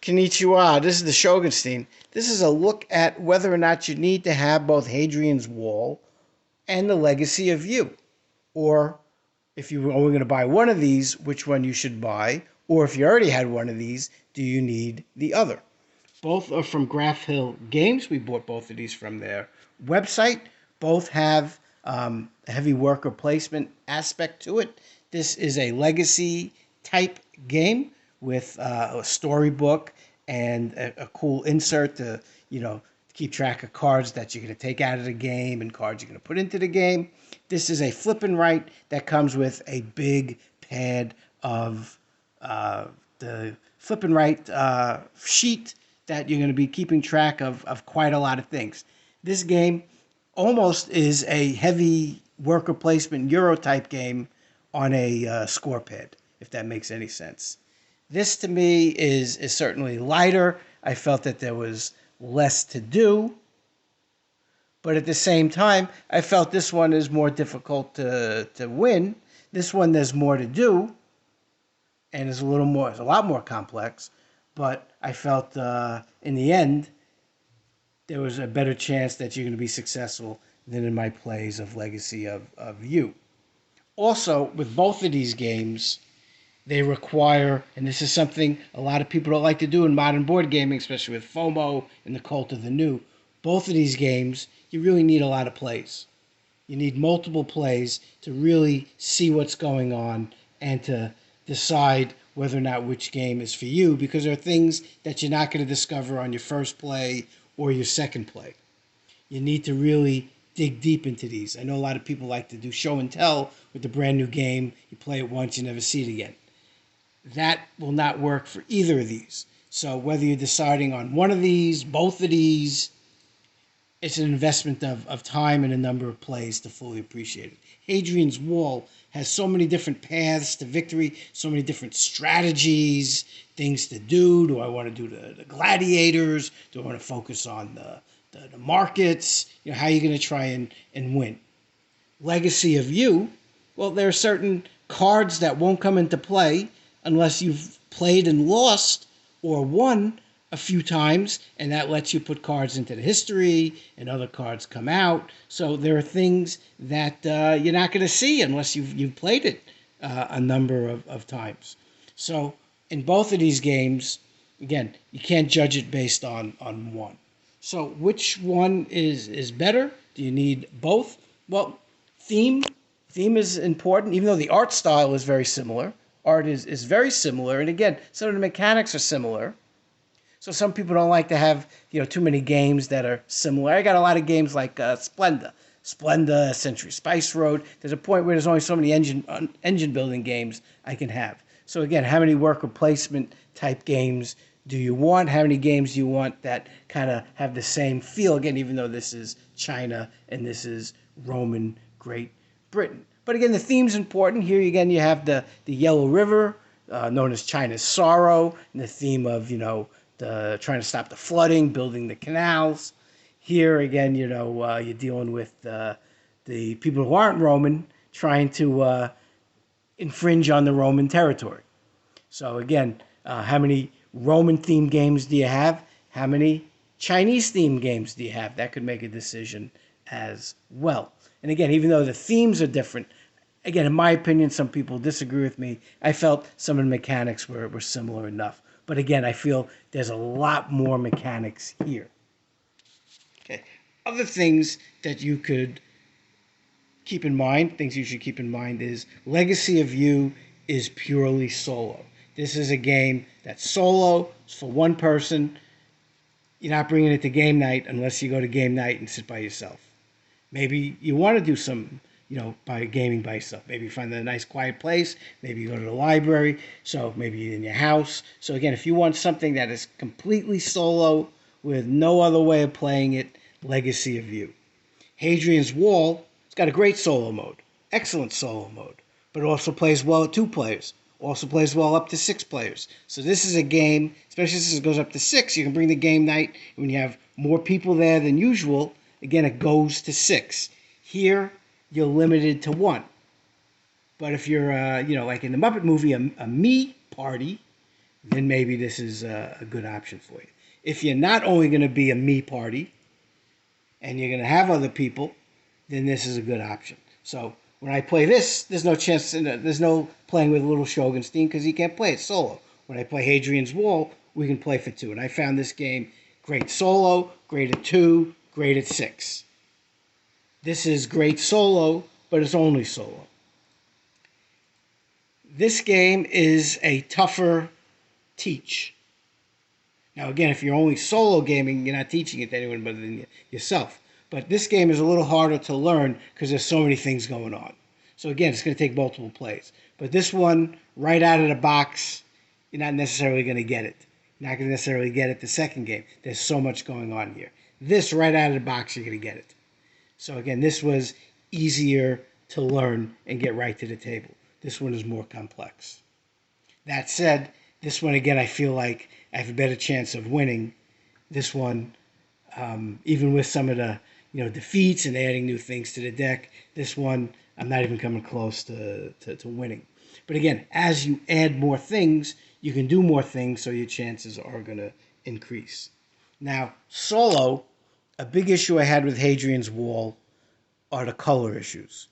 Konnichiwa, this is the Shogunstein. This is a look at whether or not you need to have both Hadrian's Wall and the Legacy of You. Or if you were only going to buy one of these, which one you should buy. Or if you already had one of these, do you need the other? Both are from Garphill Games. We bought both of these from their website. Both have a heavy worker placement aspect to it. This is a legacy type game with a storybook and a cool insert to, keep track of cards that you're going to take out of the game and cards you're going to put into the game. This is a flip and write that comes with a big pad of the flip and write sheet that you're going to be keeping track of quite a lot of things. This game almost is a heavy worker placement Euro type game on a score pad, if that makes any sense. This to me is certainly lighter. I felt that there was less to do, but at the same time, I felt this one is more difficult to win. This one, there's more to do, and is a lot more complex. But I felt in the end, there was a better chance that you're going to be successful than in my plays of Legacy of You. Also, with both of these games, they require, and this is something a lot of people don't like to do in modern board gaming, especially with FOMO and the cult of the new. Both of these games, you really need a lot of plays. You need multiple plays to really see what's going on and to decide whether or not which game is for you, because there are things that you're not going to discover on your first play or your second play. You need to really dig deep into these. I know a lot of people like to do show and tell with the brand new game. You play it once, you never see it again. That will not work for either of these. So whether you're deciding on one of these, both of these, it's an investment of time and a number of plays to fully appreciate it. Hadrian's Wall has so many different paths to victory, so many different strategies, things to do. Do I want to do the gladiators? Do I want to focus on the markets? How are you going to try and win? Legacy of You, well, there are certain cards that won't come into play unless you've played and lost or won a few times, and that lets you put cards into the history and other cards come out. So there are things that you're not going to see unless you've played it a number of times. So in both of these games, again, you can't judge it based on one. So which one is better? Do you need both? Well, theme is important, even though the art style is very similar. Art is very similar, and again, some of the mechanics are similar. So some people don't like to have too many games that are similar. I got a lot of games like Splenda, Century Spice Road. There's a point where there's only so many engine building games I can have. So again, how many worker placement type games do you want? How many games do you want that kind of have the same feel? Again, even though this is China and this is Roman Great Britain. But again, the theme's important. Here again, you have the Yellow River, known as China's Sorrow, and the theme of trying to stop the flooding, building the canals. Here again, you're dealing with the people who aren't Roman trying to infringe on the Roman territory. So again, how many Roman-themed games do you have? How many Chinese-themed games do you have? That could make a decision as well. And again, even though the themes are different, again, in my opinion, some people disagree with me. I felt some of the mechanics were similar enough. But again, I feel there's a lot more mechanics here. Okay. Other things that you could keep in mind, things you should keep in mind is Legacy of You is purely solo. This is a game that's solo. It's for one person. You're not bringing it to game night unless you go to game night and sit by yourself. Maybe you want to do some by gaming by yourself. Maybe you find a nice quiet place. Maybe you go to the library. So maybe you're in your house. So again, if you want something that is completely solo with no other way of playing it, Legacy of You. Hadrian's Wall, it's got a great solo mode. Excellent solo mode. But it also plays well at 2 players. Also plays well up to 6 players. So this is a game, especially since it goes up to 6, you can bring the game night. When you have more people there than usual, again, it goes to 6. Here, you're limited to 1. But if you're, like in the Muppet movie, a me party, then maybe this is a good option for you. If you're not only going to be a me party and you're going to have other people, then this is a good option. So when I play this, there's no chance, there's no playing with little Shogunstein because he can't play it solo. When I play Hadrian's Wall, we can play for two. And I found this game great solo, great at 2, great at 6. This is great solo, but it's only solo. This game is a tougher teach. Now, again, if you're only solo gaming, you're not teaching it to anyone but than yourself. But this game is a little harder to learn because there's so many things going on. So again, it's going to take multiple plays. But this one, right out of the box, you're not necessarily going to get it. You're not going to necessarily get it the second game. There's so much going on here. This, right out of the box, you're going to get it. So again, this was easier to learn and get right to the table. This one is more complex. That said, this one, again, I feel like I have a better chance of winning. This one, even with some of the defeats and adding new things to the deck, this one, I'm not even coming close to winning. But again, as you add more things, you can do more things, so your chances are going to increase. Now, solo, a big issue I had with Hadrian's Wall are the color issues.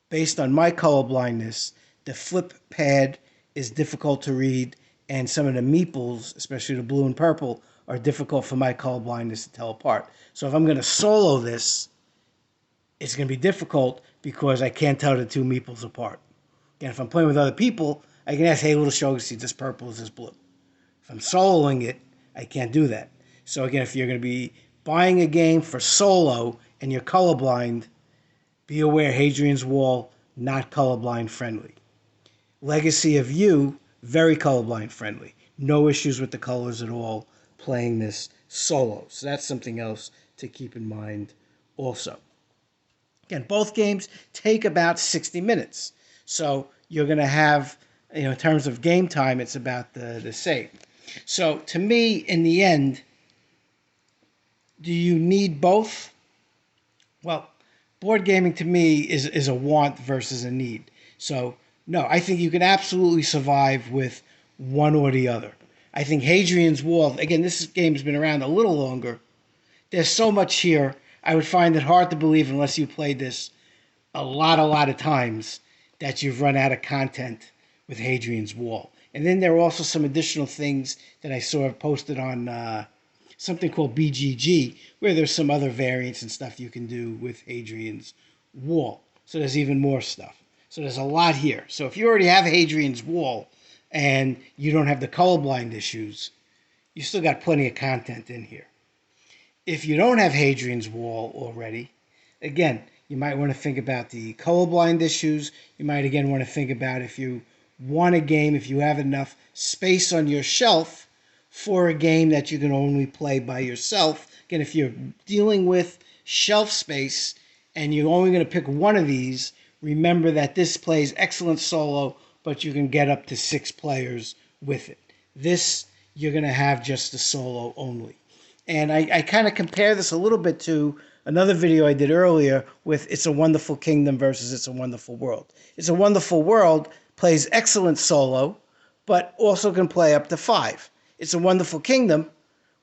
Based on my color blindness, the flip pad is difficult to read, and some of the meeples, especially the blue and purple, are difficult for my color blindness to tell apart. So if I'm going to solo this, it's going to be difficult because I can't tell the two meeples apart. Again, if I'm playing with other people, I can ask, hey, little show, see this purple, is this blue? If I'm soloing it, I can't do that. So again, if you're going to be buying a game for solo and you're colorblind, be aware Hadrian's Wall, not colorblind friendly. Legacy of You, very colorblind friendly. No issues with the colors at all playing this solo. So that's something else to keep in mind also. Again, both games take about 60 minutes. So you're going to have, in terms of game time, it's about the same. So to me, in the end, do you need both? Well, board gaming to me is a want versus a need. So no, I think you can absolutely survive with one or the other. I think Hadrian's Wall, again, this game's been around a little longer. There's so much here. I would find it hard to believe, unless you played this a lot of times, that you've run out of content with Hadrian's Wall. And then there are also some additional things that I saw posted on something called BGG, where there's some other variants and stuff you can do with Hadrian's Wall. So there's even more stuff. So there's a lot here. So if you already have Hadrian's Wall and you don't have the colorblind issues, you still got plenty of content in here. If you don't have Hadrian's Wall already, again, you might want to think about the colorblind issues. You might, again, want to think about if you want a game, if you have enough space on your shelf for a game that you can only play by yourself. Again, if you're dealing with shelf space and you're only going to pick one of these, remember that this plays excellent solo, but you can get up to 6 players with it. This, you're going to have just the solo only. And I kind of compare this a little bit to another video I did earlier with It's a Wonderful Kingdom versus It's a Wonderful World. It's a Wonderful World plays excellent solo, but also can play up to 5. It's a Wonderful Kingdom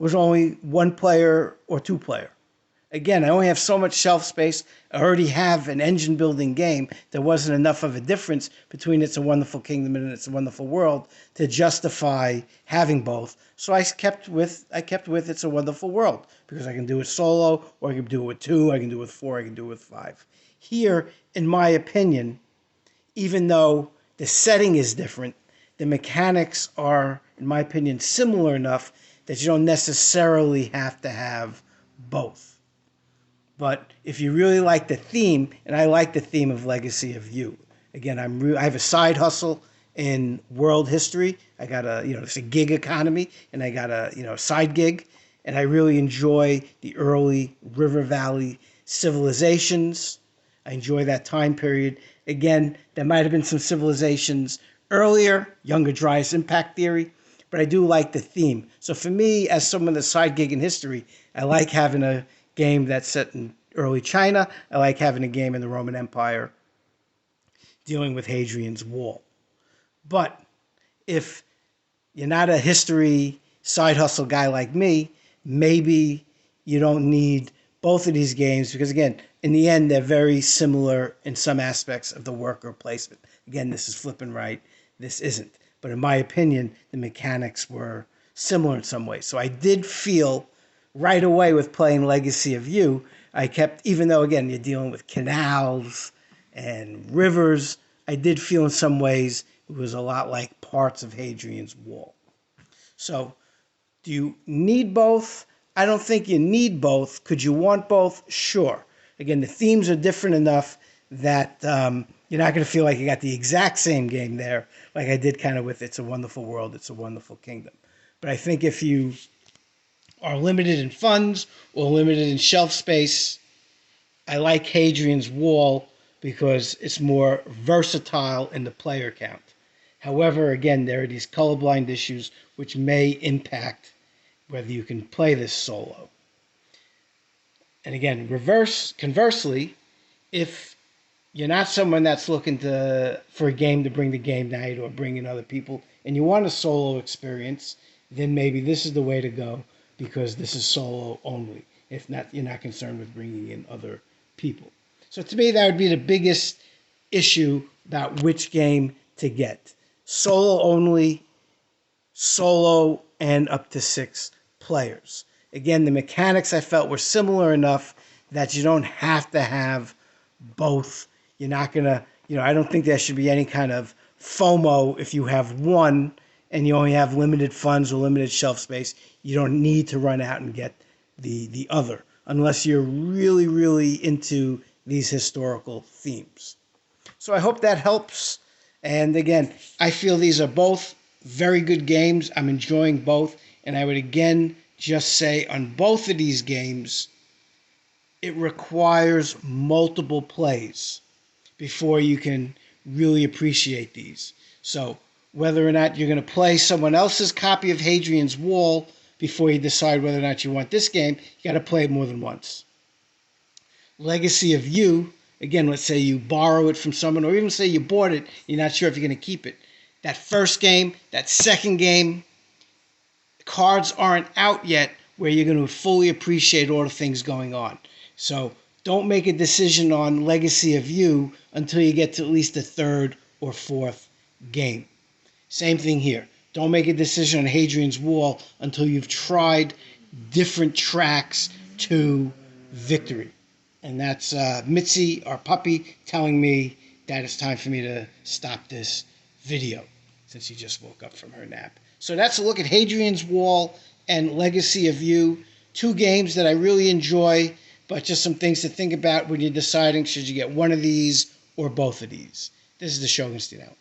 was only 1 player or 2 player. Again, I only have so much shelf space. I already have an engine-building game. There wasn't enough of a difference between It's a Wonderful Kingdom and It's a Wonderful World to justify having both. So I kept with It's a Wonderful World because I can do it solo, or I can do it with 2, I can do it with 4, I can do it with 5. Here, in my opinion, even though the setting is different, the mechanics are, in my opinion, similar enough that you don't necessarily have to have both. But if you really like the theme, and I like the theme of Legacy of You, again, I have a side hustle in world history. I got it's a gig economy, and I got a side gig, and I really enjoy the early River Valley civilizations. I enjoy that time period. Again, there might have been some civilizations earlier, Younger Dryas impact theory, but I do like the theme. So for me, as someone that's side gig in history, I like having a game that's set in early China. I like having a game in the Roman Empire dealing with Hadrian's Wall. But if you're not a history side hustle guy like me, maybe you don't need both of these games because, again, in the end, they're very similar in some aspects of the worker placement. Again, this is flipping right. This isn't. But in my opinion, the mechanics were similar in some ways. So I did feel right away with playing Legacy of You, I kept, even though, again, you're dealing with canals and rivers, I did feel in some ways it was a lot like parts of Hadrian's Wall. So, do you need both? I don't think you need both. Could you want both? Sure. Again, the themes are different enough that you're not going to feel like you got the exact same game there, like I did kind of with It's a Wonderful World, It's a Wonderful Kingdom. But I think if you are limited in funds or limited in shelf space, I like Hadrian's Wall because it's more versatile in the player count. However, again, there are these colorblind issues which may impact whether you can play this solo. And again, conversely, if you're not someone that's looking for a game to bring to game night or bring in other people, and you want a solo experience, then maybe this is the way to go because this is solo only. If not, you're not concerned with bringing in other people. So to me, that would be the biggest issue about which game to get. Solo only, solo, and up to 6 players. Again, the mechanics I felt were similar enough that you don't have to have both. You're not going to, I don't think there should be any kind of FOMO if you have one and you only have limited funds or limited shelf space. You don't need to run out and get the other unless you're really, really into these historical themes. So I hope that helps. And again, I feel these are both very good games. I'm enjoying both. And I would again just say on both of these games, it requires multiple plays before you can really appreciate these. So whether or not you're going to play someone else's copy of Hadrian's Wall before you decide whether or not you want this game, you got to play it more than once. Legacy of You, again, let's say you borrow it from someone or even say you bought it, you're not sure if you're going to keep it. That first game, that second game, cards aren't out yet where you're going to fully appreciate all the things going on. So don't make a decision on Legacy of You until you get to at least the third or fourth game. Same thing here. Don't make a decision on Hadrian's Wall until you've tried different tracks to victory. And that's Mitzi, our puppy, telling me that it's time for me to stop this video since she just woke up from her nap. So that's a look at Hadrian's Wall and Legacy of You. 2 games that I really enjoy, but just some things to think about when you're deciding should you get one of these or both of these. This is the Shogunstein out.